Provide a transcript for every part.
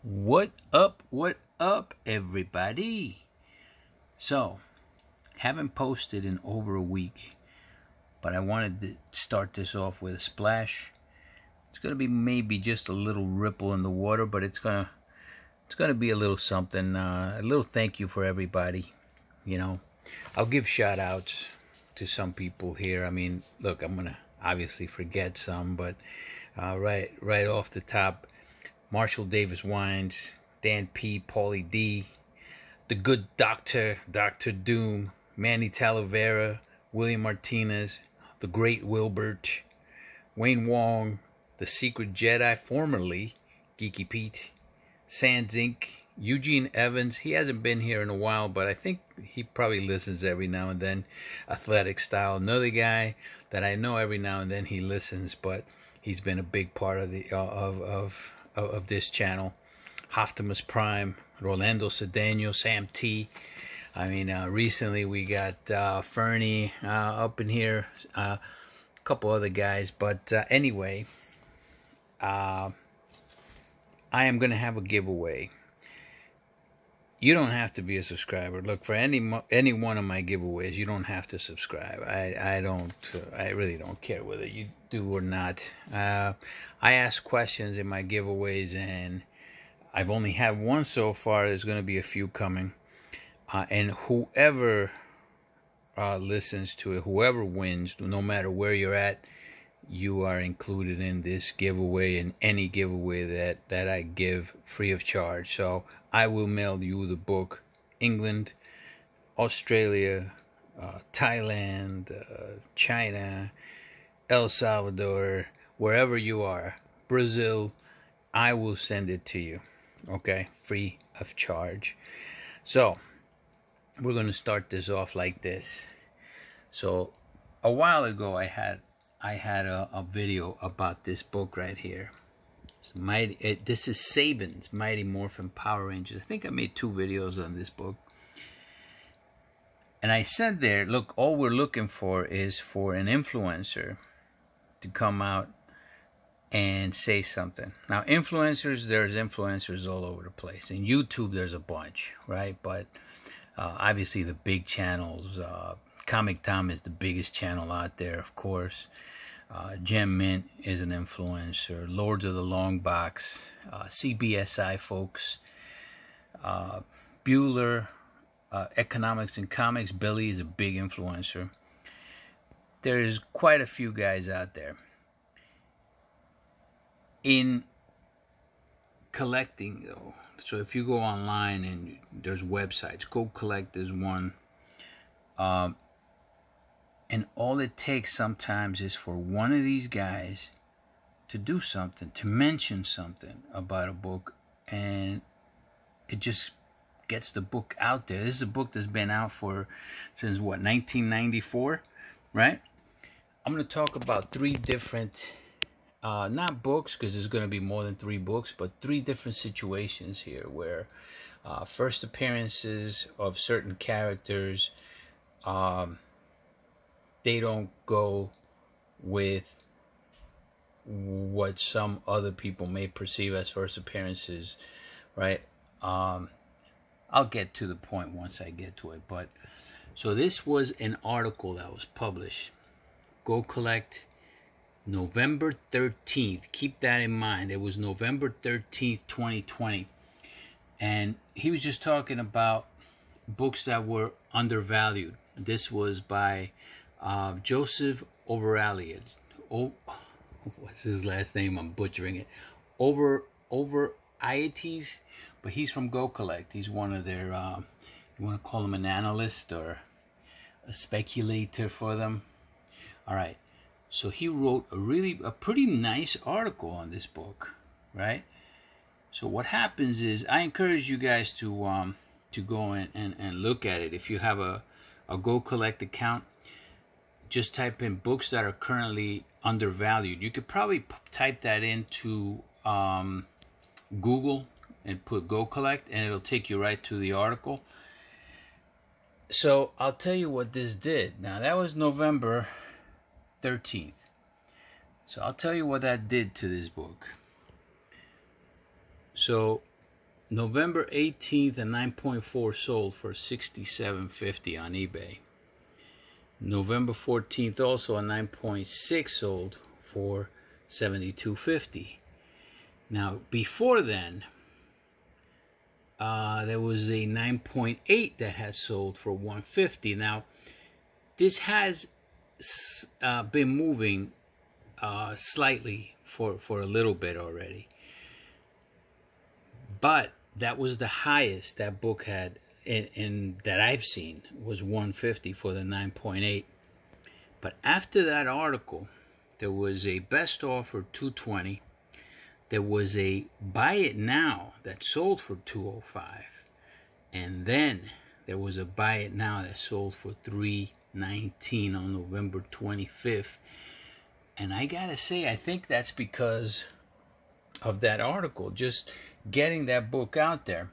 What up, everybody? So, haven't posted in over a week, but I wanted to start this off with a splash. It's gonna be maybe just a little ripple in the water, but it's gonna be a little something. A little thank you for everybody. You know, I'll give shout outs to some people here. I mean, look, I'm gonna obviously forget some, but right off the top. Marshall Davis Wines, Dan P, Paulie D, The Good Doctor, Dr. Doom, Manny Talavera, William Martinez, The Great Wilbert, Wayne Wong, The Secret Jedi, formerly Geeky Pete, Sans Inc., Eugene Evans. He hasn't been here in a while, but I think he probably listens every now and then. Athletic Style, another guy that I know every now and then he listens, but he's been a big part of the of this channel. Optimus Prime, Rolando Cedeno, Sam T. I mean, recently we got Fernie up in here, a couple other guys. But anyway, I am going to have a giveaway. You don't have to be a subscriber. Look, for any one of my giveaways, you don't have to subscribe. I really don't care whether you do or not. I ask questions in my giveaways, and I've only had one so far. There's going to be a few coming, and whoever listens to it, whoever wins, no matter where you're at, you are included in this giveaway and any giveaway that I give free of charge. So I will mail you the book. England, Australia, Thailand, China, El Salvador, wherever you are, Brazil, I will send it to you, okay, free of charge. So we're going to start this off like this. So a while ago I had a video about this book right here. This is Saban's Mighty Morphin Power Rangers. I think I made 2 videos on this book. And I said there, look, all we're looking for is for an influencer to come out and say something. Now, there's influencers all over the place. In YouTube, there's a bunch, right? But obviously the big channels, Comic Tom is the biggest channel out there, of course. Gem Mint is an influencer. Lords of the Long Box, CBSI folks, Bueller, Economics and Comics. Billy is a big influencer. There's quite a few guys out there. In collecting, though, so if you go online and there's websites, Go Collect is one. And all it takes sometimes is for one of these guys to do something, to mention something about a book, and it just gets the book out there. This is a book that's been out since what, 1994, right? I'm going to talk about 3 different, not books, because there's going to be more than 3 books, but 3 different situations here where first appearances of certain characters, they don't go with what some other people may perceive as first appearances, right? I'll get to the point once I get to it. But so this was an article that was published. Go Collect, November 13th. Keep that in mind. It was November 13th, 2020. And he was just talking about books that were undervalued. This was by Joseph Overaliad. What's his last name? I'm butchering it. Overaliad, but he's from Go Collect. He's one of their, you want to call him an analyst or a speculator for them. All right. So he wrote a pretty nice article on this book, right? So what happens is, I encourage you guys to go and look at it. If you have a Go Collect account, just type in books that are currently undervalued. You could probably type that into Google and put Go Collect, and it'll take you right to the article. So I'll tell you what this did. Now, that was November 13th. So I'll tell you what that did to this book. So November 18th, a 9.4 sold for $67.50 on eBay. November 14th, also a 9.6 sold for $72.50. Now, before then, there was a 9.8 that has sold for $150. Now, this has been moving slightly for a little bit already. But that was the highest that book had in that I've seen, was $150 for the 9.8. But after that article, there was a best offer $220. There was a buy it now that sold for $205. And then there was a buy it now that sold for $319 on November 25th. And I gotta say, I think that's because of that article, just getting that book out there.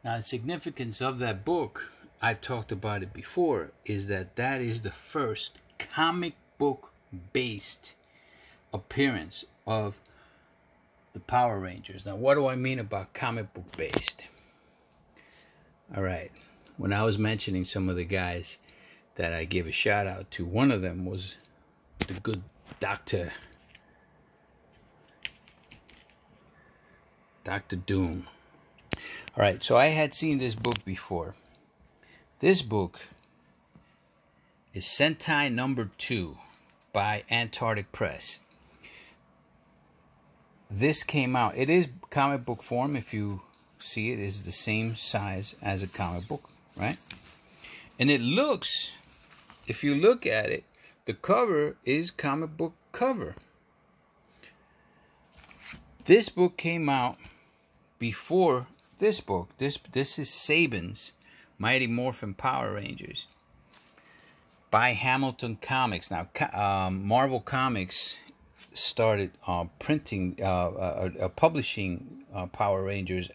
Now, the significance of that book, I've talked about it before, is that that is the first comic book based appearance of the Power Rangers. Now, what do I mean about comic book based? All right, when I was mentioning some of the guys that I gave a shout out to, one of them was the good Dr. Doom. All right, so I had seen this book before. This book is Sentai number 2 by Antarctic Press. This came out. It is comic book form. If you see it, is the same size as a comic book, right? And it looks, if you look at it, the cover is comic book cover. This book came out before this book. This is Saban's Mighty Morphin Power Rangers by Hamilton Comics. Now, Marvel Comics started publishing Power Rangers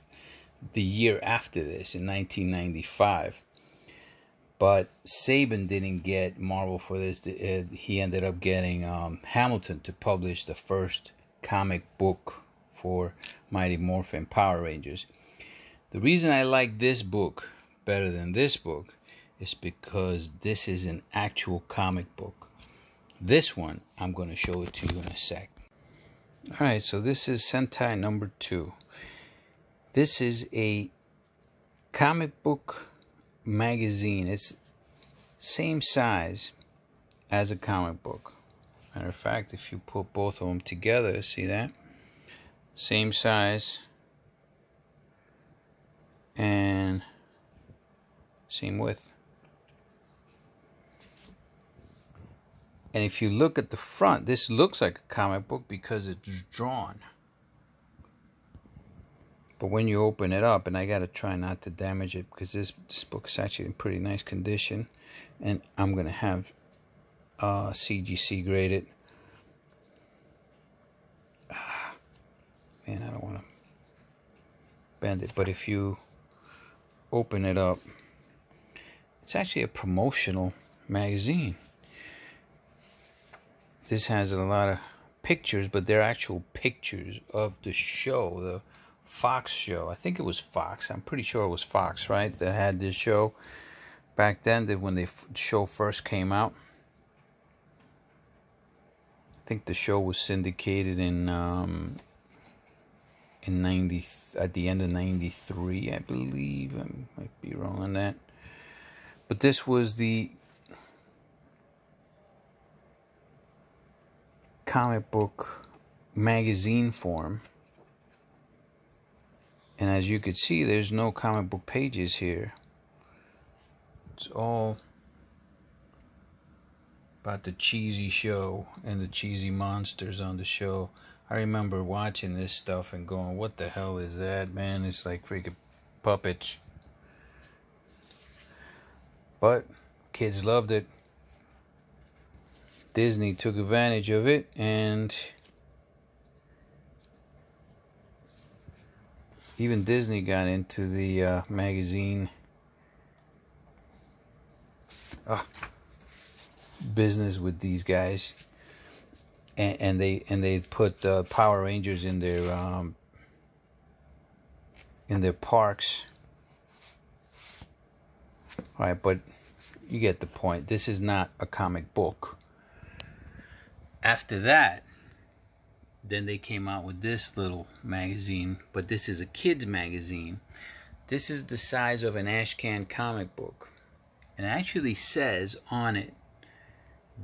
the year after this, in 1995. But Saban didn't get Marvel for this. He ended up getting Hamilton to publish the first comic book for Mighty Morphin Power Rangers. The reason I like this book better than this book is because this is an actual comic book. This one, I'm going to show it to you in a sec. Alright, so this is Sentai number 2. This is a comic book magazine. It's same size as a comic book. Matter of fact, if you put both of them together, see that? Same size and same width. And if you look at the front, this looks like a comic book because it's drawn. But when you open it up, and I gotta try not to damage it because this book is actually in pretty nice condition, and I'm gonna have CGC graded. Man, I don't want to bend it, but if you open it up, it's actually a promotional magazine. This has a lot of pictures, but they're actual pictures of the show, the Fox show. I think it was Fox. I'm pretty sure it was Fox, right? That had this show back then. That when the show first came out. I think the show was syndicated in 90, at the end of 93, I believe. I might be wrong on that. But this was the comic book magazine form. And as you could see, there's no comic book pages here. It's all about the cheesy show and the cheesy monsters on the show. I remember watching this stuff and going, what the hell is that, man? It's like freaking puppets. But kids loved it. Disney took advantage of it, and even Disney got into the magazine business with these guys. And they put Power Rangers in their in their parks. All right, but you get the point. This is not a comic book. After that, then they came out with this little magazine, but this is a kid's magazine. This is the size of an ash can comic book. And it actually says on it,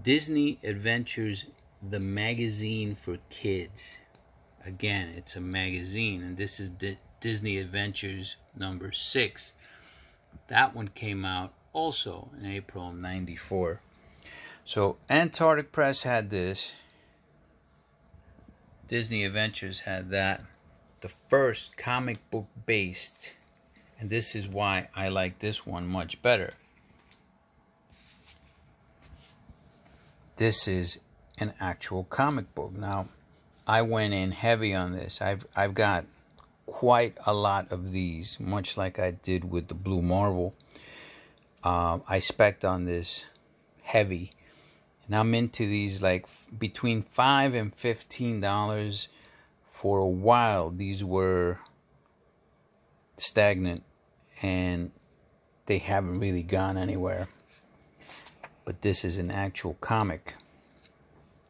Disney Adventures, the magazine for kids. Again, it's a magazine, and this is Disney Adventures number 6. That one came out also in April of '94. So Antarctic Press had this. Disney Adventures had that. The first comic book based. And this is why I like this one much better. This is an actual comic book. Now, I went in heavy on this. I've got quite a lot of these, much like I did with the Blue Marvel. I spec'd on this heavy, and I'm into these like between $5 and $15. For a while, these were stagnant, and they haven't really gone anywhere. But this is an actual comic.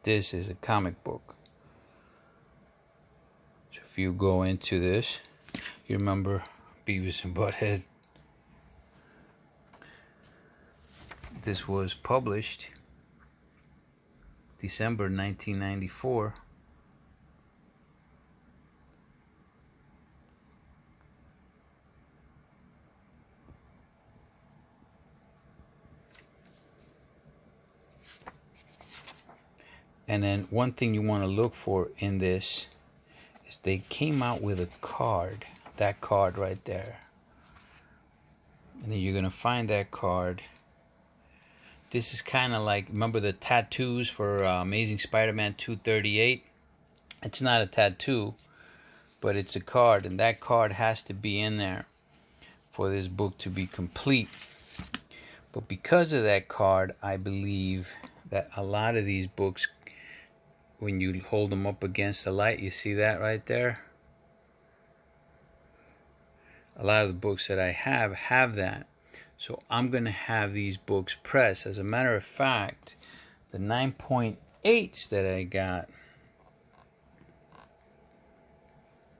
This is a comic book. So if you go into this, you remember Beavis and Butthead. This was published December 1994. And then one thing you want to look for in this is they came out with a card. That card right there. And then you're going to find that card. This is kind of like, remember the tattoos for Amazing Spider-Man 238? It's not a tattoo, but it's a card. And that card has to be in there for this book to be complete. But because of that card, I believe that a lot of these books, when you hold them up against the light, you see that right there? A lot of the books that I have that. So I'm going to have these books pressed. As a matter of fact, the 9.8s that I got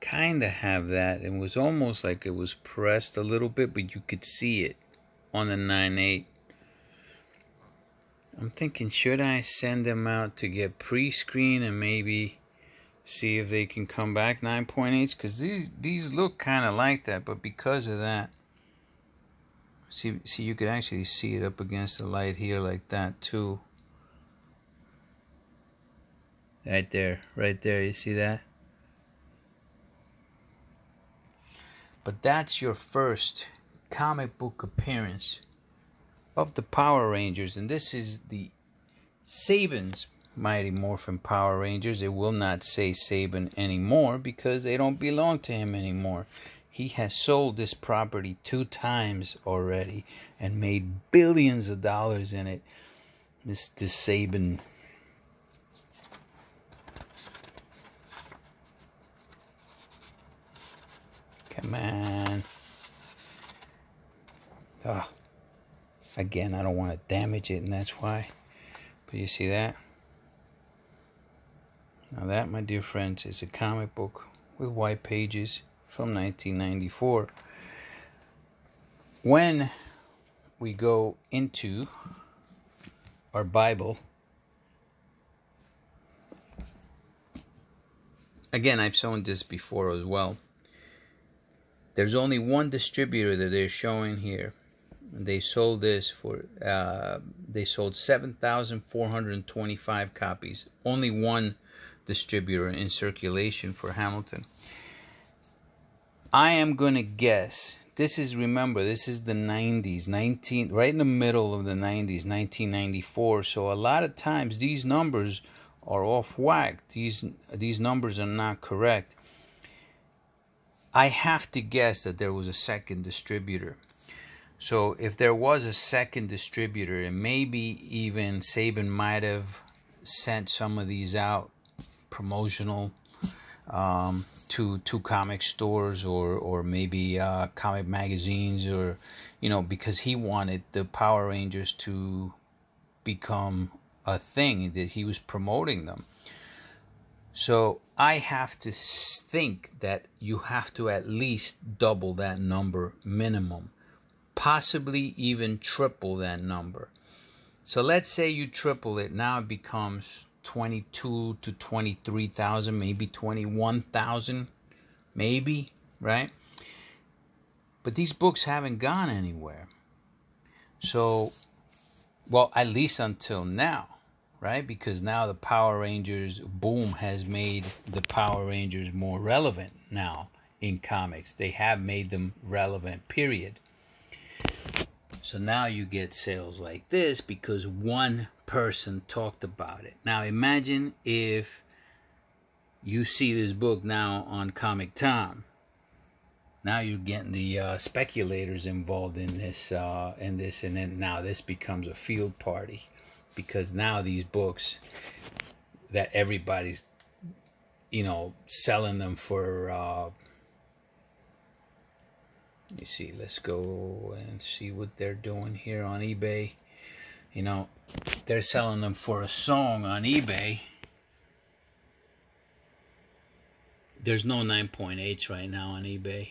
kind of have that. It was almost like it was pressed a little bit, but you could see it on the 9.8. I'm thinking, should I send them out to get pre-screen and maybe see if they can come back 9.8s? Because these look kind of like that, but because of that, see, you could actually see it up against the light here like that too. Right there, you see that? But that's your first comic book appearance of the Power Rangers, and this is the Saban's Mighty Morphin Power Rangers. It will not say Saban anymore because they don't belong to him anymore. He has sold this property 2 times already and made billions of dollars in it. Mr. Saban. Come on. Ah. Again, I don't want to damage it, and that's why. But you see that? Now that, my dear friends, is a comic book with white pages from 1994. When we go into our Bible, again, I've shown this before as well. There's only one distributor that they're showing here. They sold this for, they sold 7,425 copies. Only one distributor in circulation for Hamilton. I am going to guess, this is, remember, this is the 90s, right in the middle of the 90s, 1994. So a lot of times these numbers are off whack. These numbers are not correct. I have to guess that there was a second distributor. So if there was a second distributor, and maybe even Saban might have sent some of these out, promotional, to comic stores or maybe comic magazines, or because he wanted the Power Rangers to become a thing, that he was promoting them. So I have to think that you have to at least double that number minimum, possibly even triple that number. So let's say you triple it. Now it becomes 22 to 23,000, maybe 21,000, maybe, right? But these books haven't gone anywhere. So, well, at least until now, right? Because now the Power Rangers boom has made the Power Rangers more relevant now in comics. They have made them relevant, period. So now you get sales like this because one person talked about it. Now imagine if you see this book now on Comic Tom. Now you're getting the speculators involved in this, and then now this becomes a field party, because now these books that everybody's, selling them for. Let me see. Let's go and see what they're doing here on eBay. They're selling them for a song on eBay. There's no 9.8s right now on eBay.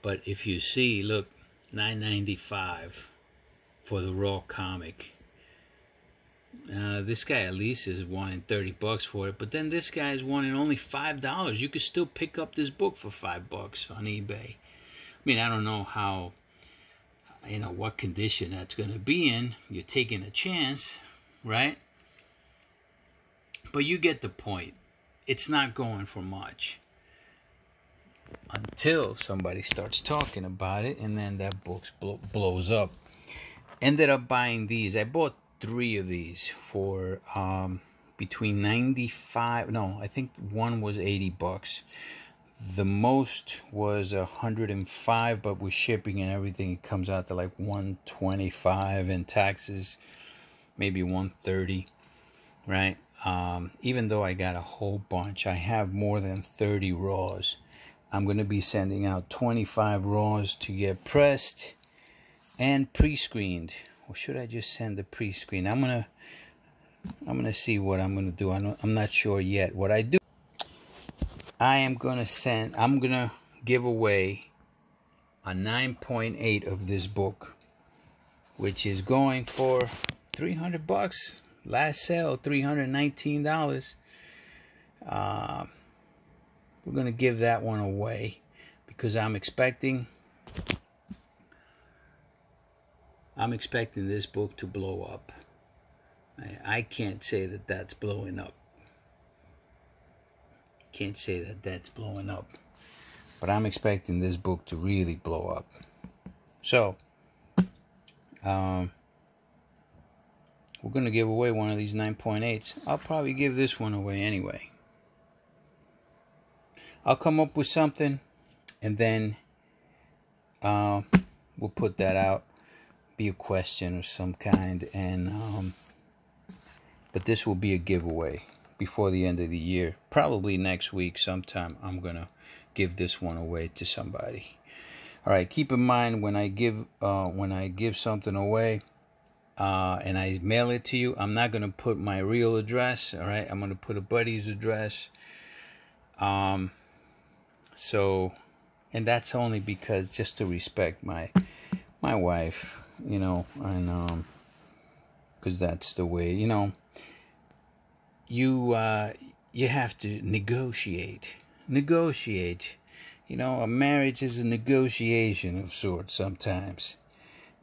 But if you see, look, $9.95 for the raw comic. This guy at least is wanting $30 for it. But then this guy is wanting only $5. You could still pick up this book for $5 on eBay. I mean, I don't know how, what condition that's going to be in. You're taking a chance, right? But you get the point. It's not going for much until somebody starts talking about it, and then that book blows up. Ended up buying these. I bought 3 of these for between 95. No, I think one was $80. The most was 105, but with shipping and everything, it comes out to like 125, and taxes maybe 130, right? Even though I got a whole bunch, I have more than 30 raws. I'm going to be sending out 25 raws to get pressed and pre-screened. Or should I just send the pre-screen? I'm gonna see what I'm gonna do. I'm not sure yet. What I do, I'm gonna give away a 9.8 of this book, which is going for $300. Last sale, $319. We're gonna give that one away because I'm expecting this book to blow up. I can't say that that's blowing up. Can't say that that's blowing up. But I'm expecting this book to really blow up. So, we're going to give away one of these 9.8s. I'll probably give this one away anyway. I'll come up with something, and then we'll put that out. Be a question of some kind, and but this will be a giveaway before the end of the year. Probably next week sometime I'm gonna give this one away to somebody. All right, keep in mind when I give something away and I mail it to you, I'm not gonna put my real address. All right, I'm gonna put a buddy's address. So, and that's only because just to respect my wife, and because that's the way, you have to negotiate. A marriage is a negotiation of sorts sometimes,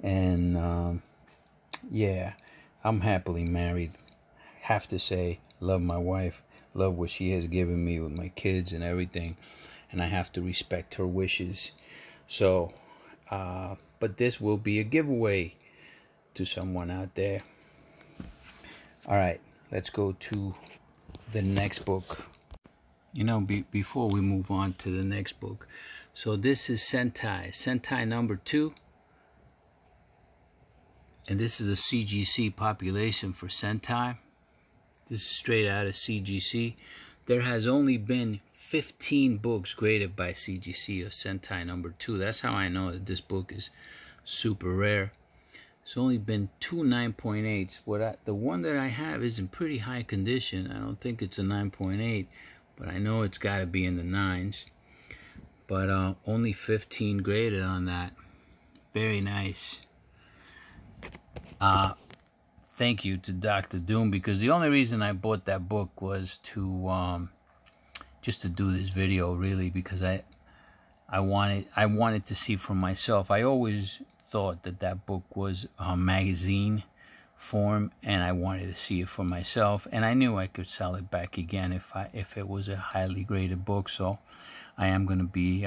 and yeah, I'm happily married. Have to say, love my wife, love what she has given me with my kids and everything, and I have to respect her wishes. So but this will be a giveaway to someone out there. All right, let's go to the next book. Before we move on to the next book, so this is Sentai number 2, and this is a CGC population for Sentai. This is straight out of CGC. there has only been 15 books graded by CGC or Sentai number 2. That's how I know that this book is super rare. It's only been 2 9.8s. The one that I have is in pretty high condition. I don't think it's a 9.8, but I know it's got to be in the 9s. But only 15 graded on that. Very nice. Thank you to Dr. Doom, because the only reason I bought that book was to just to do this video, really, because I wanted to see for myself. I always thought that book was a magazine form, and I wanted to see it for myself, and I knew I could sell it back again if it was a highly graded book. So I am going to be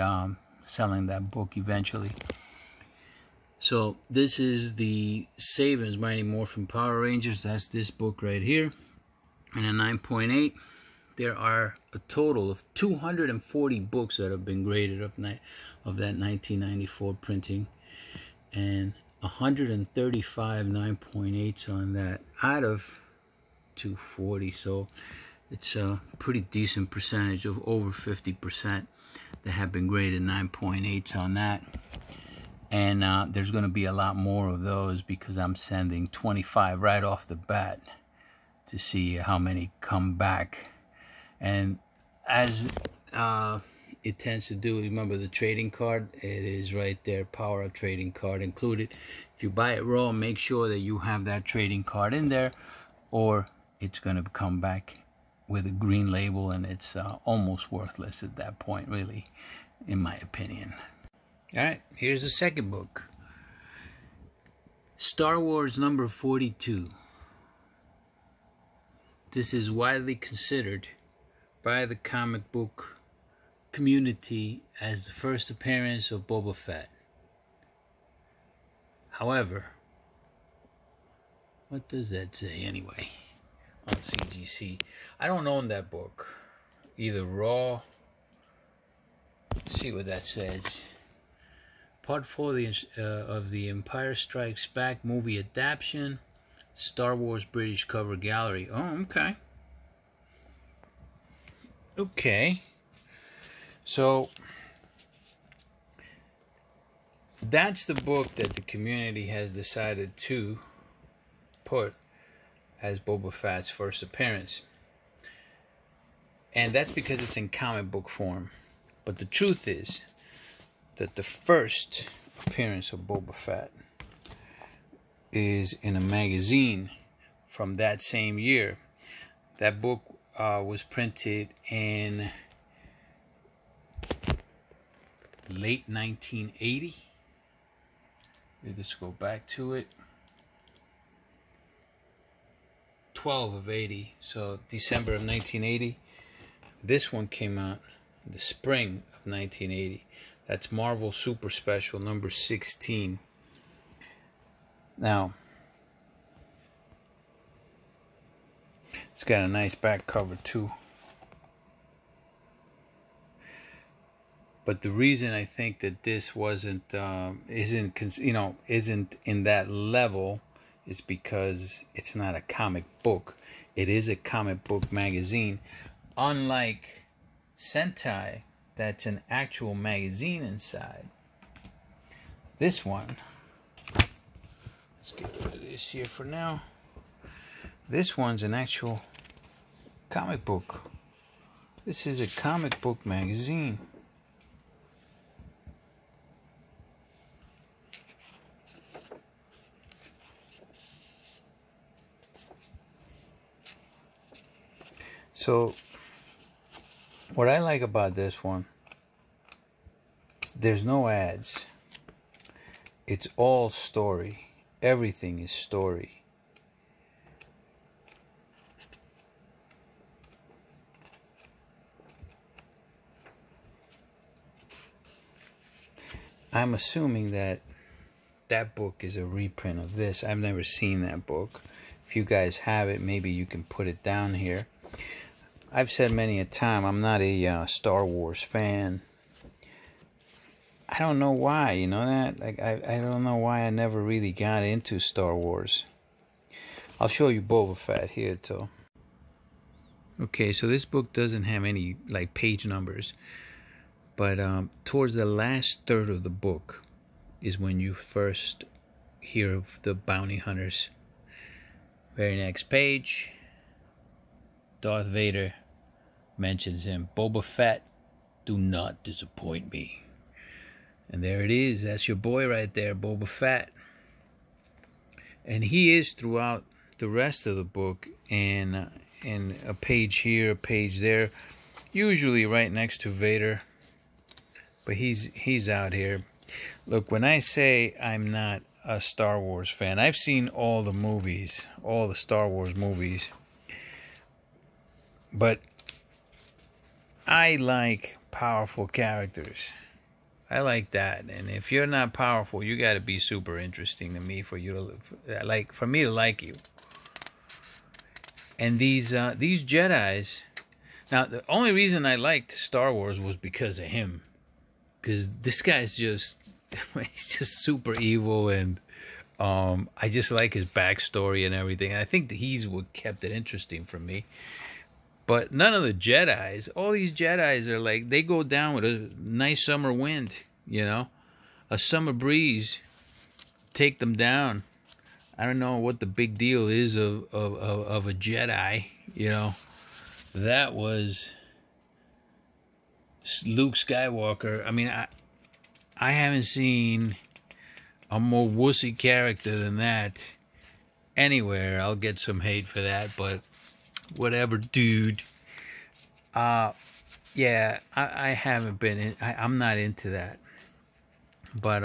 selling that book eventually. So this is the Saban's Mighty Morphin Power Rangers. That's this book right here, and a 9.8. There are a total of 240 books that have been graded of that 1994 printing, and 135 9.8s on that out of 240. So it's a pretty decent percentage of over 50% that have been graded 9.8s on that. And there's going to be a lot more of those, because I'm sending 25 right off the bat to see how many come back. And as it tends to do, remember the trading card, it is right there, Power Up trading card included. If you buy it raw, make sure that you have that trading card in there, or it's going to come back with a green label, and it's almost worthless at that point, really, in my opinion. Alright, here's the second book. Star Wars number 42. This is widely considered by the comic book community as the first appearance of Boba Fett. However, what does that say anyway on CGC? I don't own that book, either raw. Let's see what that says. Part 4 of the Empire Strikes Back movie adaptation, Star Wars British cover gallery. Oh, okay. Okay. So that's the book that the community has decided to put as Boba Fett's first appearance. And that's because it's in comic book form. But the truth is that the first appearance of Boba Fett is in a magazine from that same year. That book was printed in late 1980. Let's go back to it. 12 of 80, so December of 1980. This one came out in the spring of 1980. That's Marvel Super Special number 16. Now, it's got a nice back cover too. But the reason I think that this isn't in that level is because it's not a comic book. It is a comic book magazine. Unlike Sentai, that's an actual magazine inside. This one, let's get rid of this here for now. This one's an actual comic book. This is a comic book magazine. So, what I like about this one, there's no ads. It's all story. Everything is story. I'm assuming that that book is a reprint of this. I've never seen that book. If you guys have it, maybe you can put it down here. I've said many a time, I'm not a Star Wars fan. I don't know why, you know that? Like, I don't know why I never really got into Star Wars. I'll show you Boba Fett here too. Okay, so this book doesn't have any like page numbers, but towards the last third of the book is when you first hear of the bounty hunters. Very next page, Darth Vader mentions him. Boba Fett, do not disappoint me. And there it is. That's your boy right there, Boba Fett. And he is throughout the rest of the book, and a page here, a page there, usually right next to Vader. But he's out here. Look, when I say I'm not a Star Wars fan, I've seen all the movies, all the Star Wars movies, but I like powerful characters. I like that, and if you're not powerful, you got to be super interesting to me for you to like, for me to like you. And these Jedis. Now, the only reason I liked Star Wars was because of him, because this guy's just he's just super evil, and I just like his backstory and everything. And I think that he's what kept it interesting for me. But none of the Jedis, all these Jedis are like, they go down with a nice summer wind, you know, a summer breeze, take them down. I don't know what the big deal is of a Jedi, you know. That was Luke Skywalker. I mean, I haven't seen a more wussy character than that anywhere. I'll get some hate for that, but whatever, dude. Yeah, I haven't been in, I'm not into that. But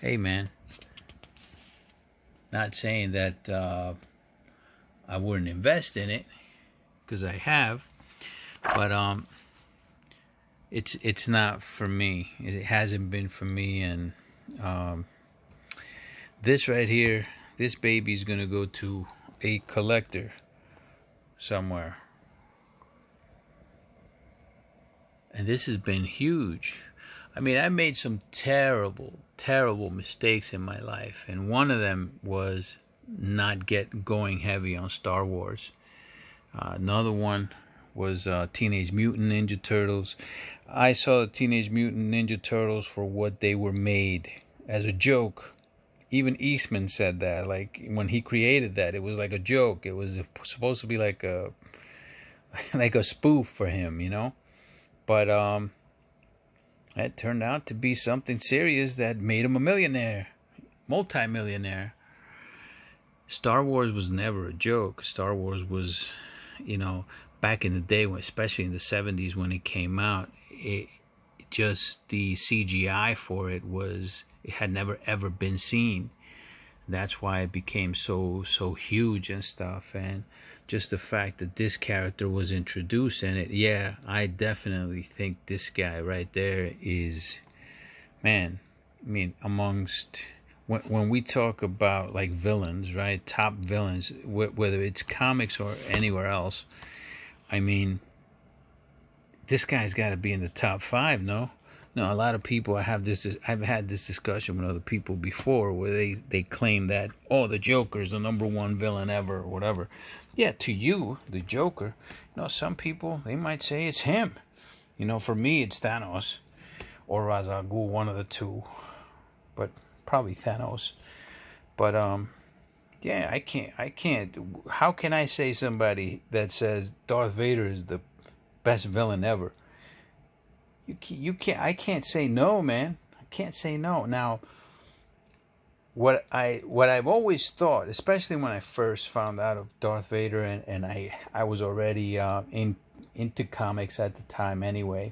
hey, man, not saying that I wouldn't invest in it, because I have, but it's not for me. It hasn't been for me. And this right here, this baby's gonna go to a collector somewhere, and this has been huge. I mean, I made some terrible mistakes in my life, and one of them was not going heavy on Star Wars. Another one was Teenage Mutant Ninja Turtles. I saw the Teenage Mutant Ninja Turtles for what they were made, as a joke. Even Eastman said that, like, when he created that, it was like a joke. It was supposed to be like a spoof for him, you know. But it turned out to be something serious that made him a millionaire, multi-millionaire. Star Wars was never a joke. Star Wars was, you know, back in the day, especially in the 70s when it came out, just the CGI for it had never ever been seen. That's why it became so huge and stuff. And just the fact that this character was introduced in it, yeah, I definitely think this guy right there is, man, I mean, amongst, when we talk about like villains, right, top villains, whether it's comics or anywhere else, I mean, this guy's got to be in the top 5, no? No, a lot of people, I've had this discussion with other people before, where they claim that, oh, the Joker's the #1 villain ever, or whatever. Yeah, to you, the Joker, you know, some people, they might say it's him. You know, for me, it's Thanos or Ra's al Ghul, one of the two, but probably Thanos. But yeah, I can't. How can I say somebody that says Darth Vader is the best villain ever? You can't. I can't say no, man. I can't say no. Now, what I've always thought, especially when I first found out of Darth Vader, and I was already into comics at the time anyway,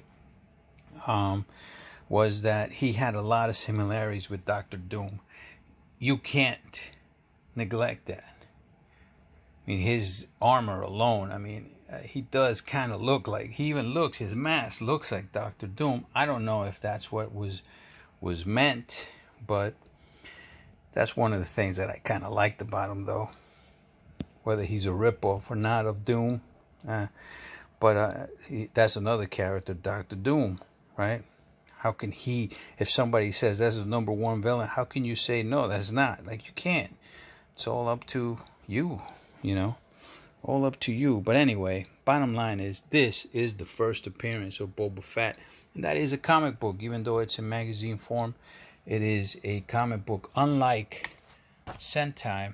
was that he had a lot of similarities with Doctor Doom. You can't neglect that. I mean, his armor alone, I mean, he does kind of look like, his mask looks like Doctor Doom. I don't know if that's what was meant, but that's one of the things that I kind of liked about him, though. Whether he's a ripoff or not of Doom. But that's another character, Doctor Doom, right? How can he, if somebody says that's the #1 villain, how can you say no, that's not? Like, you can't. It's all up to you, you know. All up to you. But anyway, bottom line is, this is the first appearance of Boba Fett. And that is a comic book. Even though it's in magazine form, it is a comic book. Unlike Sentai,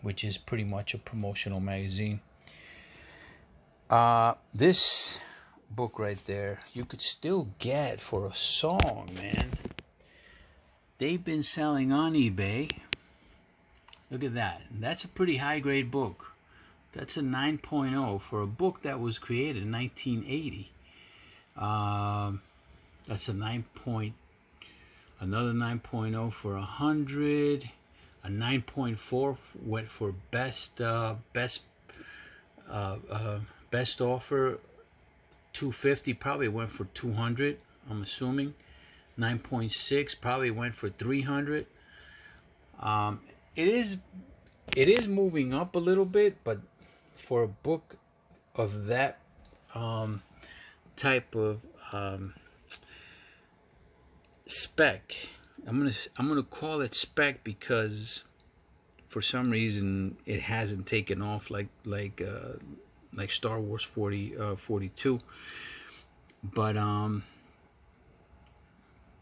which is pretty much a promotional magazine. This book right there, you could still get for a song, man. They've been selling on eBay. Look at that. That's a pretty high grade book. That's a 9.0 for a book that was created in 1980. That's a 9 point, another 9.0 for 100. A 9.4 went for best offer. 250 probably went for 200. I'm assuming. 9.6 probably went for 300. It is moving up a little bit, but for a book of that type of spec, I'm gonna call it spec because for some reason it hasn't taken off like Star Wars 42. But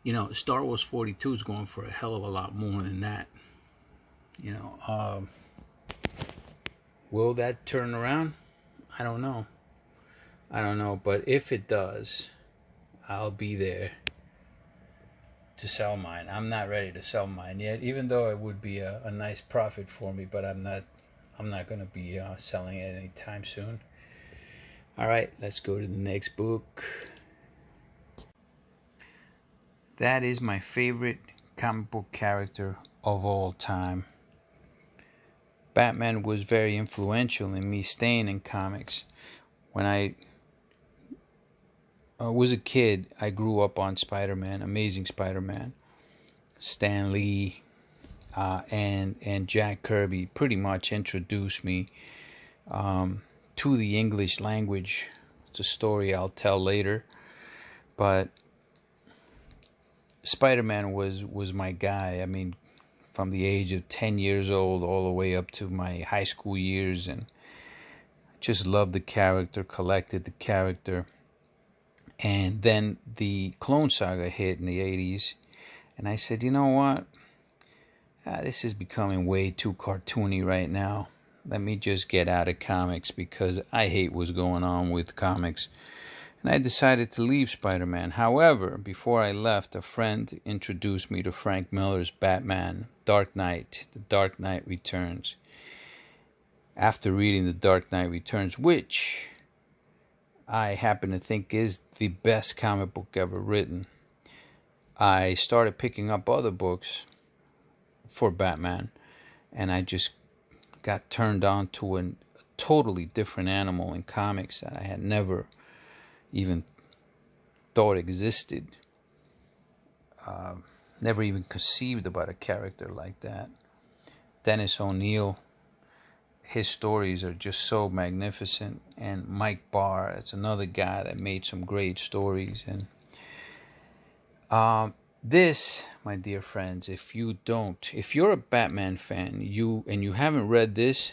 you know, Star Wars 42 is going for a hell of a lot more than that. You know, will that turn around? I don't know. But if it does, I'll be there to sell mine. I'm not ready to sell mine yet, even though it would be a nice profit for me. But I'm not going to be selling it anytime soon. All right, let's go to the next book. That is my favorite comic book character of all time. Batman was very influential in me staying in comics. When I was a kid, I grew up on Spider-Man, Amazing Spider-Man, Stan Lee, and Jack Kirby pretty much introduced me to the English language. It's a story I'll tell later, but Spider-Man was my guy. I mean, from the age of 10 years old all the way up to my high school years, and just loved the character, collected the character. And then the Clone Saga hit in the 80s, and I said, you know what? This is becoming way too cartoony right now. Let me just get out of comics because I hate what's going on with comics. And I decided to leave Spider-Man. However, before I left, a friend introduced me to Frank Miller's Batman, Dark Knight, The Dark Knight Returns. After reading The Dark Knight Returns, which I happen to think is the best comic book ever written, I started picking up other books for Batman, and I just got turned on to a totally different animal in comics that I had never even thought existed. Never even conceived about a character like that. Dennis O'Neil, his stories are just so magnificent. And Mike Barr, it's another guy that made some great stories. And this, my dear friends, if you're a Batman fan, and you haven't read this,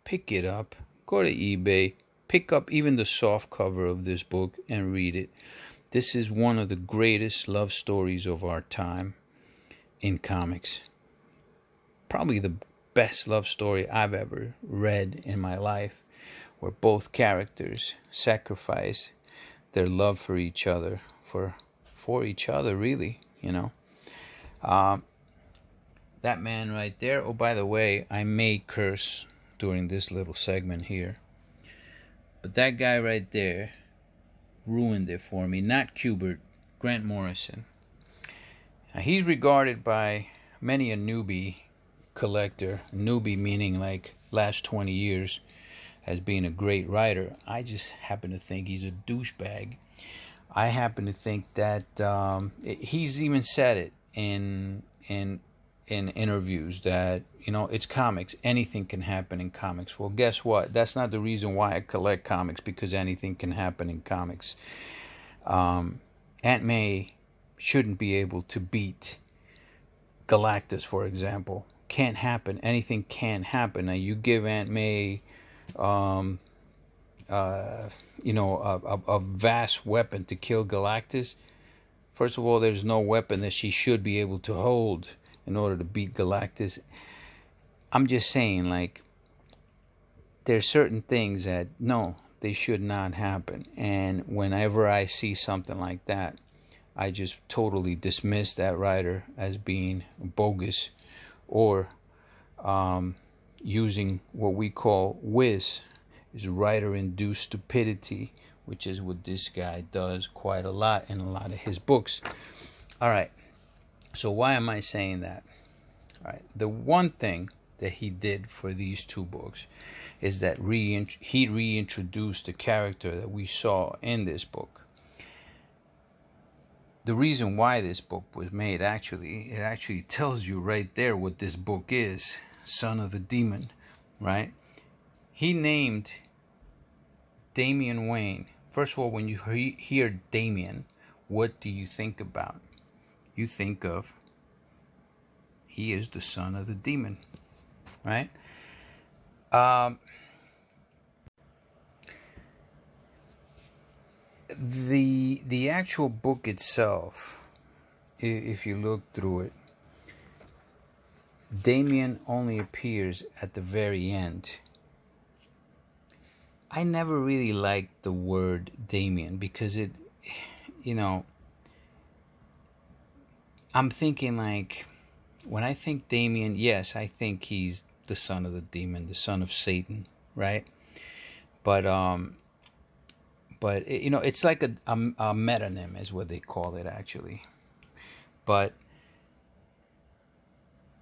pick it up. Go to eBay. Pick up even the soft cover of this book and read it. This is one of the greatest love stories of our time in comics. Probably the best love story I've ever read in my life, where both characters sacrifice their love for each other, for each other, really, you know. That man right there. Oh, by the way, I may curse during this little segment here. But that guy right there ruined it for me. Not Kubert, Grant Morrison. Now, he's regarded by many a newbie collector, newbie meaning like last 20 years, as being a great writer. I just happen to think he's a douchebag. I happen to think that he's even said it in interviews that, you know, it's comics. Anything can happen in comics. Well, guess what? That's not the reason why I collect comics, because anything can happen in comics. Aunt May shouldn't be able to beat Galactus, for example. Can't happen. Anything can happen. Now, you give Aunt May a vast weapon to kill Galactus. First of all, there's no weapon that she should be able to hold in order to beat Galactus. I'm just saying, like, there's certain things that, no, they should not happen. And whenever I see something like that, I just totally dismiss that writer as being bogus, or using what we call whiz, is writer-induced stupidity, which is what this guy does quite a lot in a lot of his books. All right, so why am I saying that? All right, the one thing that he did for these two books is that he reintroduced the character that we saw in this book. The reason why this book was made, it actually tells you right there what this book is. Son of the Demon, right? He named Damian Wayne. First of all, when you hear Damian, what do you think about? You think of, he is the son of the demon, right? The actual book itself, if you look through it, Damian only appears at the very end. I never really liked the word Damian because it, I'm thinking, like, when I think Damian, yes, I think he's the son of the demon, the son of Satan, right? But it's like a metonym is what they call it, actually. But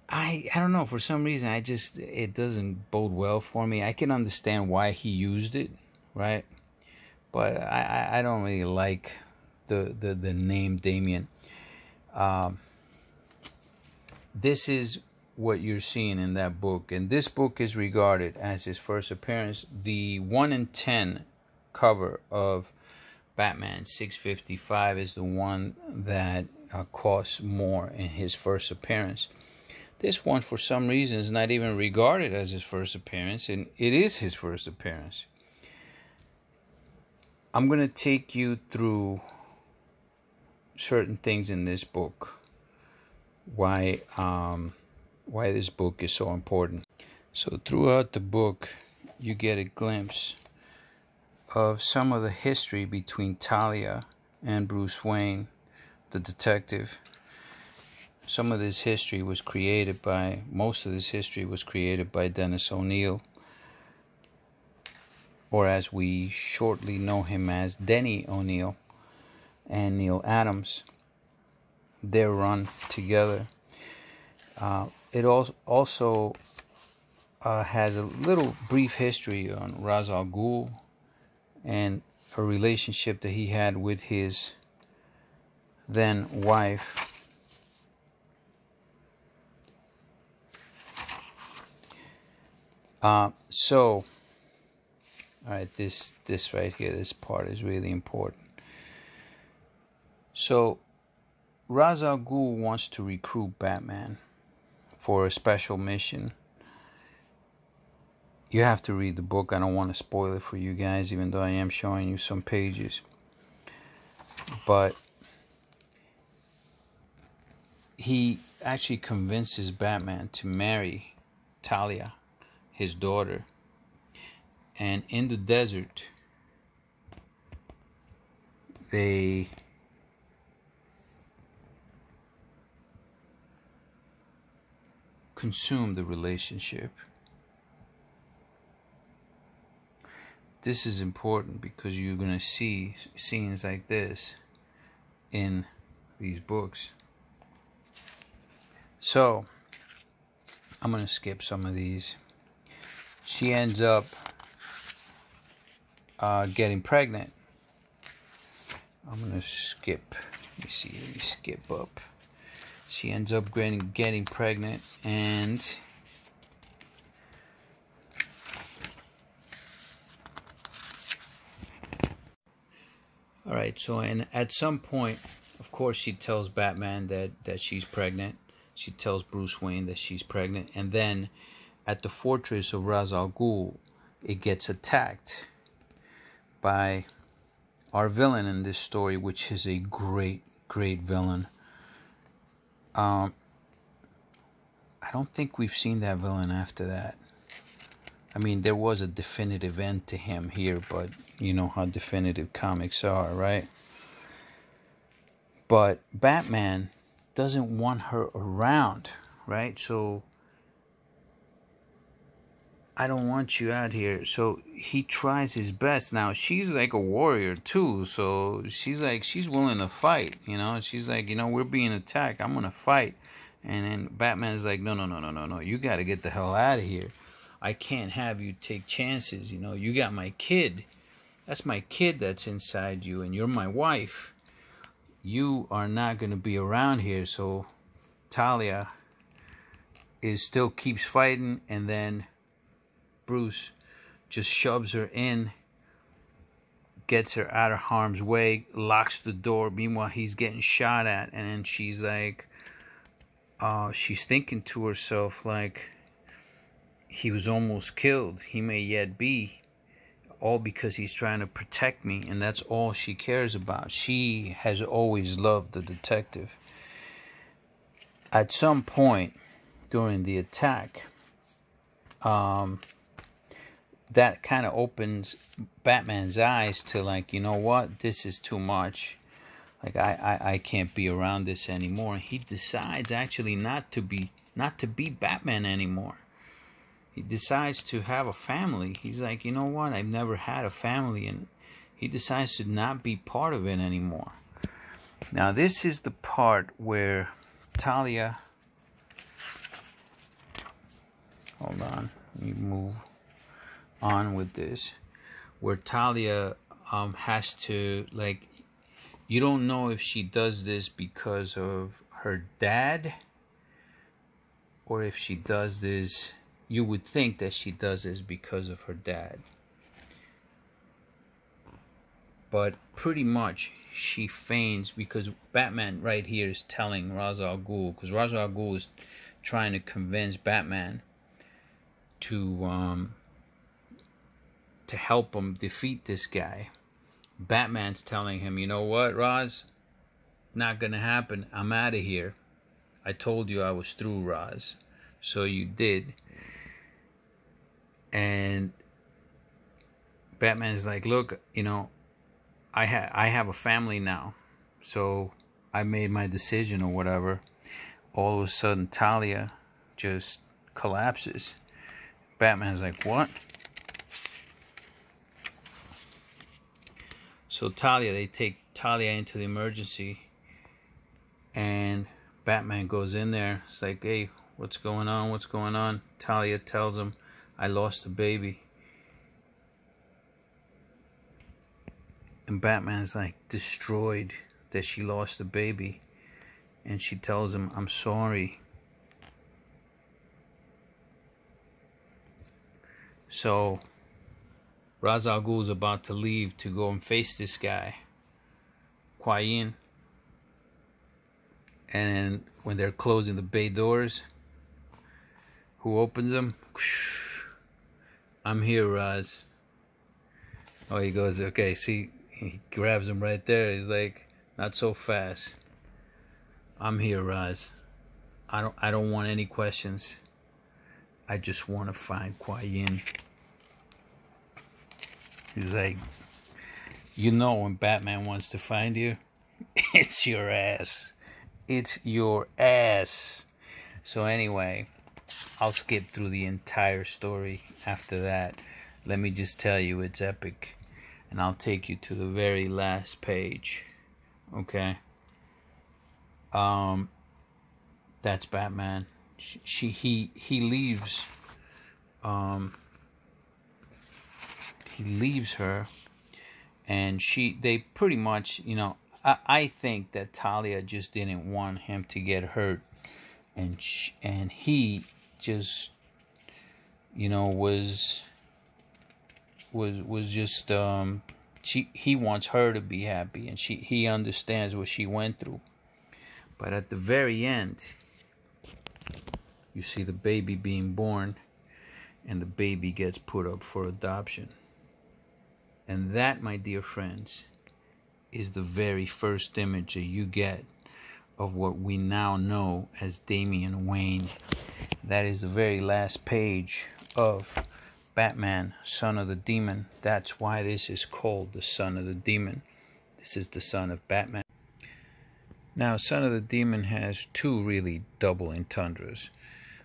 I don't know, for some reason it doesn't bode well for me. I can understand why he used it, right? But I don't really like the name Damian. This is what you're seeing in that book, and this book is regarded as his first appearance. The 1 in 10 cover of Batman 655 is the one that costs more in his first appearance. This one, for some reason, is not even regarded as his first appearance, and it is his first appearance. I'm going to take you through certain things in this book, why this book is so important. So throughout the book, you get a glimpse of some of the history between Talia and Bruce Wayne, the detective. Most of this history was created by Dennis O'Neil, or as we shortly know him as, Denny O'Neil, and Neil Adams. Their run together. It also has a little brief history on Ra's al Ghul and a relationship that he had with his then wife. So, all right, this right here, this part is really important. So, Ra's al Ghul wants to recruit Batman for a special mission. You have to read the book. I don't want to spoil it for you guys, even though I am showing you some pages. But he actually convinces Batman to marry Talia, his daughter. And in the desert, they consume the relationship. This is important because you're going to see scenes like this in these books. So, I'm going to skip some of these. She ends up getting pregnant. I'm going to skip. Let me skip up. She ends up getting pregnant, and all right, so at some point, of course, she tells Batman that she's pregnant. She tells Bruce Wayne that she's pregnant, and then at the fortress of Ra's al Ghul, it gets attacked by our villain in this story, which is a great villain. I don't think we've seen that villain after that. I mean, there was a definitive end to him here, but you know how definitive comics are, right? But Batman doesn't want her around, right? So, I don't want you out here. So he tries his best. Now she's like a warrior too, so she's willing to fight, you know. She's like, you know, we're being attacked, I'm gonna fight. And then Batman is like, no, you gotta get the hell out of here. I can't have you take chances, you know. You got my kid. That's my kid that's inside you, and you're my wife. You are not gonna be around here. So Talia still keeps fighting, and then Bruce just shoves her in, gets her out of harm's way, locks the door. Meanwhile, he's getting shot at, and then she's like, she's thinking to herself, like, he was almost killed. He may yet be, all because he's trying to protect me, and that's all she cares about. She has always loved the detective. At some point during the attack, that kind of opens Batman's eyes to, like, you know what, this is too much. Like, I can't be around this anymore. He decides actually not to be Batman anymore. He decides to have a family. He's like, you know what, I've never had a family, and he decides to not be part of it anymore. Now this is the part where Talia, hold on, let me move on with this, where Talia has to, like, you don't know if she does this because of her dad, or if she does this, you would think that she does this because of her dad, but pretty much she feigns, because Batman right here is telling Ra's al Ghul, because Ra's al Ghul is trying to convince Batman to help him defeat this guy. Batman's telling him, you know what, Ra's, not gonna happen. I'm out of here. I told you I was through, Ra's. So you did. And Batman's like, look, you know, I have a family now, so I made my decision or whatever. All of a sudden, Talia just collapses. Batman's like, what? So they take Talia into the emergency, and Batman goes in there. It's like, hey, what's going on? What's going on? Talia tells him, I lost a baby. And Batman's like destroyed that she lost a baby. And she tells him, I'm sorry. So Ra's al Ghul is about to leave to go and face this guy, Kuai-Yin. And when they're closing the bay doors, who opens them? I'm here, Ra's. Oh, he goes, okay, see, he grabs him right there. He's like, not so fast. I'm here, Ra's. I don't want any questions. I just want to find Kuai-Yin. He's like, you know, when Batman wants to find you, it's your ass. It's your ass. So anyway, I'll skip through the entire story after that. Let me just tell you, it's epic. And I'll take you to the very last page. Okay? That's Batman. He leaves. He leaves her, and they pretty much, you know, I think that Talia just didn't want him to get hurt, and he just, you know, was just he wants her to be happy, and he understands what she went through. But at the very end, you see the baby being born, and the baby gets put up for adoption. And that, my dear friends, is the very first image that you get of what we now know as Damian Wayne. That is the very last page of Batman, Son of the Demon. That's why this is called the Son of the Demon. This is the son of Batman. Now, Son of the Demon has two really double entendres.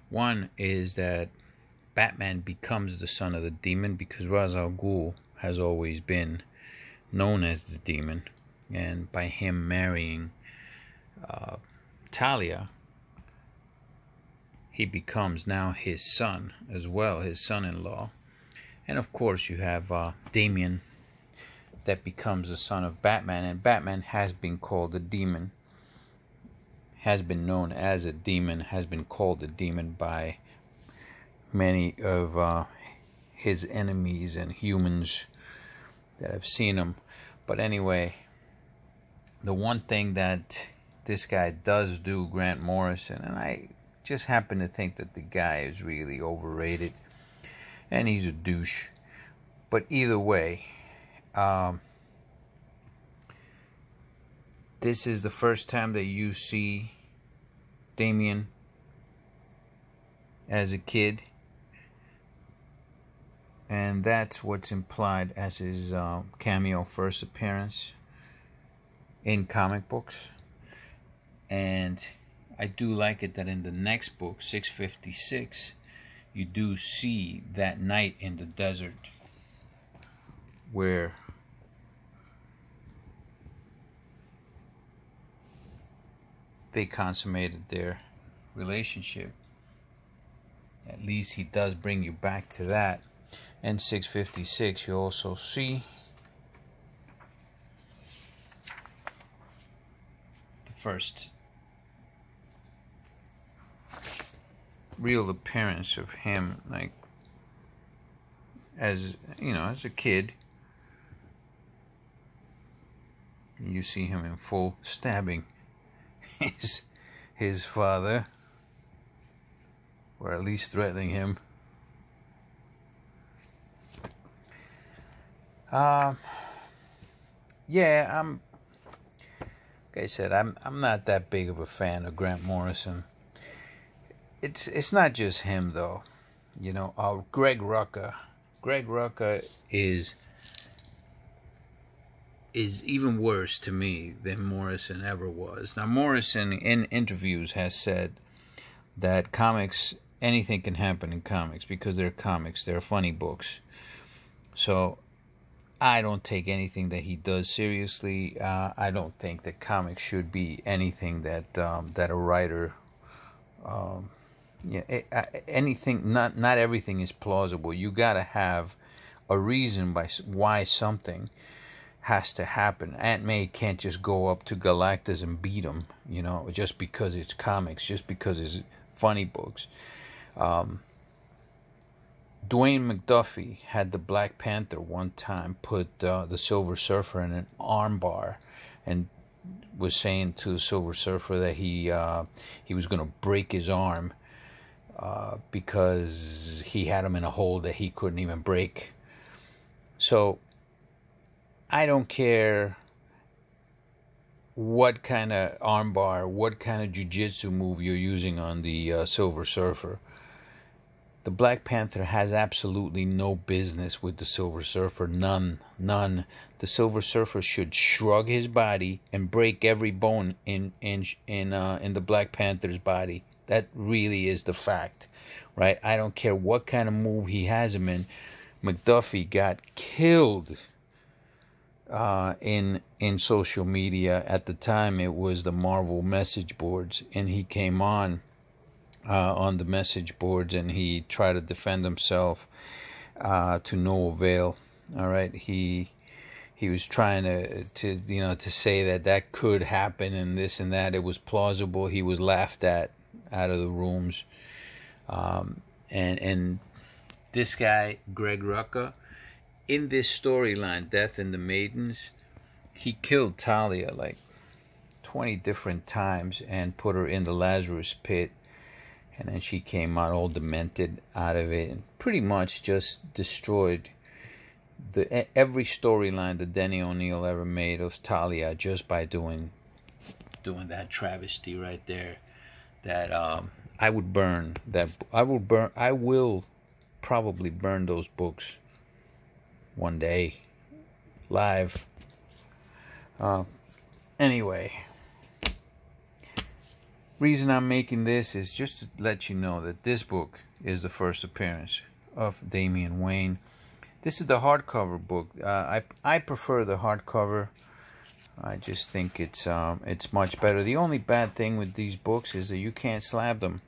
One is that Batman becomes the son of the demon because Ra's al Ghul has always been known as the demon, and by him marrying Talia, he becomes now his son as well, his son-in-law. And of course you have Damian that becomes the son of Batman, and Batman has been called a demon, has been known as a demon, has been called a demon by many of his enemies and humans that have seen him. But anyway, the one thing that this guy does do, Grant Morrison, and I just happen to think that the guy is really overrated and he's a douche, but either way, this is the first time that you see Damian as a kid, and that's what's implied as his cameo first appearance in comic books. And I do like it that in the next book, 656, you do see that night in the desert where they consummated their relationship. At least he does bring you back to that. And 656, you also see the first real appearance of him, like, as you know, as a kid. You see him in full stabbing his father, or at least threatening him. Yeah, like I said, I'm not that big of a fan of Grant Morrison. It's not just him though, you know. Greg Rucka is even worse to me than Morrison ever was. Now, Morrison in interviews has said that comics, anything can happen in comics because they're comics, they're funny books. So I don't take anything that he does seriously. I don't think that comics should be anything that that a writer, anything. Not everything is plausible. You gotta have a reason why something has to happen. Aunt May can't just go up to Galactus and beat him, you know, just because it's comics, just because it's funny books. Dwayne McDuffie had the Black Panther one time put the Silver Surfer in an armbar and was saying to the Silver Surfer that he was going to break his arm because he had him in a hold that he couldn't even break. So I don't care what kind of armbar, what kind of jiu-jitsu move you're using on the Silver Surfer. The Black Panther has absolutely no business with the Silver Surfer. None. The Silver Surfer should shrug his body and break every bone in the Black Panther's body. That really is the fact, right? I don't care what kind of move he has him in. McDuffie got killed in social media. At the time, it was the Marvel message boards, and he came on the message boards and he tried to defend himself to no avail. All right, he was trying to say that could happen and this and that. It was plausible. He was laughed at out of the rooms, and this guy Greg Rucka, in this storyline, Death in the Maidens, he killed Talia like 20 different times and put her in the Lazarus pit. and then she came out all demented out of it and pretty much just destroyed every storyline that Denny O'Neil ever made of Talia just by doing that travesty right there. That I would burn that. I will probably burn those books one day live. Anyway, reason I'm making this is just to let you know that this book is the first appearance of Damian Wayne. This is the hardcover book. I prefer the hardcover. I just think it's much better. The only bad thing with these books is that you can't slab them.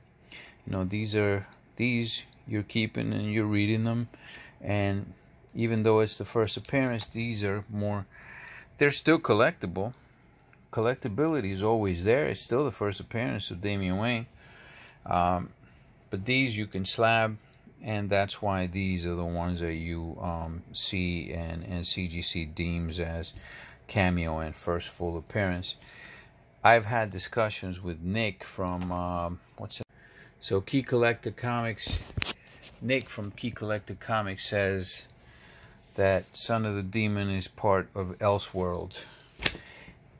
You know, these you're keeping and you're reading them, and even though it's the first appearance, these are more. They're still collectible. Collectability is always there. It's still the first appearance of Damian Wayne. But these you can slab, and that's why these are the ones that you see and CGC deems as cameo and first full appearance. I've had discussions with Nick from Key Collector Comics. Nick from Key Collector Comics says that Son of the Demon is part of Elseworld.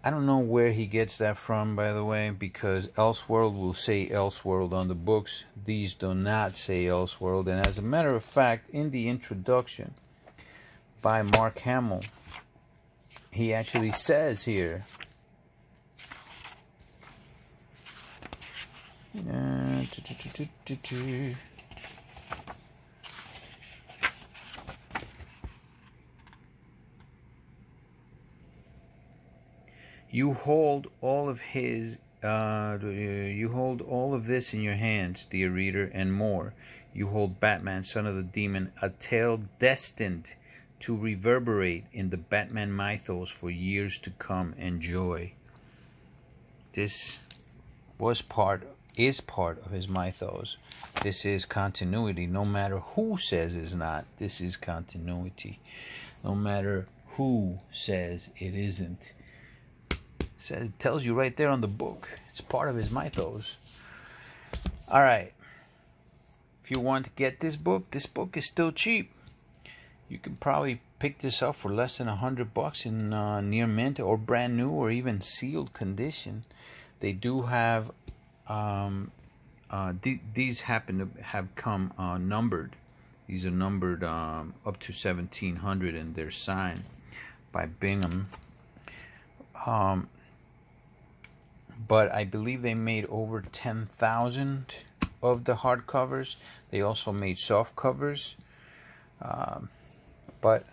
I don't know where he gets that from, by the way, because Elseworld will say Elseworld on the books. These do not say Elseworld. And as a matter of fact, in the introduction by Mark Hamill, he actually says here, you hold all of this in your hands, dear reader, and more. You hold Batman, Son of the Demon, a tale destined to reverberate in the Batman mythos for years to come. Enjoy. This is part of his mythos. This is continuity. No matter who says it's not, this is continuity. No matter who says it isn't. It tells you right there on the book. It's part of his mythos. Alright. If you want to get this book is still cheap. You can probably pick this up for less than $100 in near mint or brand new or even sealed condition. They do have these happen to have come numbered. These are numbered up to 1700 and they're signed by Bingham. But I believe they made over 10,000 of the hardcovers. They also made soft covers. But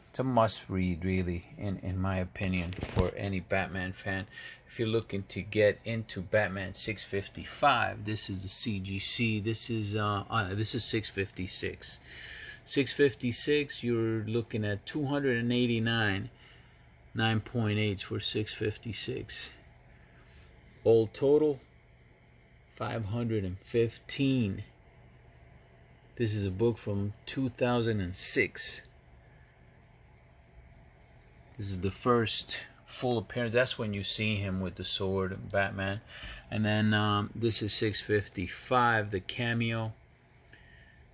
it's a must-read, really, in my opinion, for any Batman fan. If you're looking to get into Batman 655, this is the CGC. This is 656. 656, you're looking at 289 9.8 for 656. All total 515. This is a book from 2006. This is the first full appearance. That's when you see him with the sword and Batman. And then this is 655, the cameo,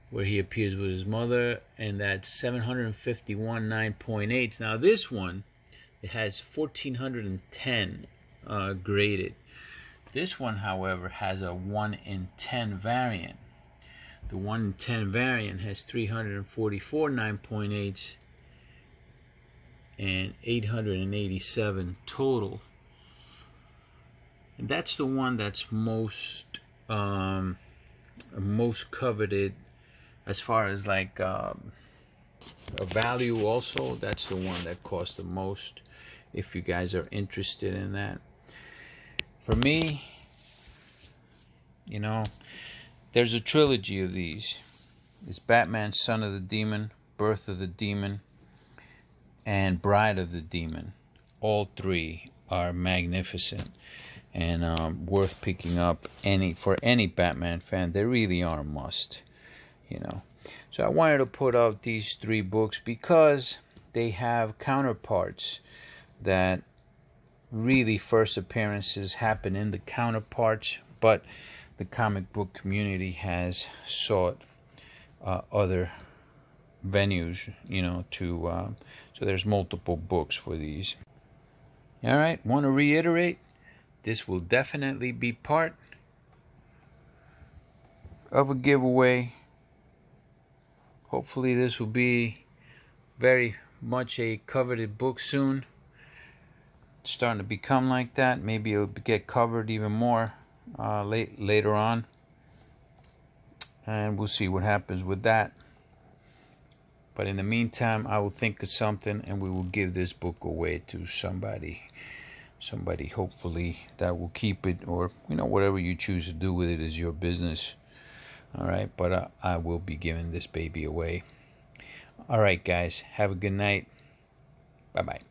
where he appears with his mother, and that's 751 9.8. Now this one, it has 1410 graded. This one, however, has a 1 in 10 variant. The 1 in 10 variant has 344 9.8s and 887 total. And that's the one that's most coveted as far as like a value. Also, that's the one that costs the most, if you guys are interested in that. For me, you know, there's a trilogy of these. It's Batman, Son of the Demon, Birth of the Demon, and Bride of the Demon. All three are magnificent and worth picking up for any Batman fan. They really are a must, you know. So I wanted to put out these three books because they have counterparts that really first appearances happen in the counterparts but the comic book community has sought other venues, you know, to so there's multiple books for these. All right, want to reiterate, this will definitely be part of a giveaway. Hopefully this will be very much a coveted book soon. It's starting to become like that. Maybe it'll get covered even more later on, and we'll see what happens with that. But in the meantime, I will think of something and we will give this book away to somebody hopefully that will keep it, or you know, whatever you choose to do with it is your business. All right, but I will be giving this baby away. All right, guys, have a good night. Bye-bye.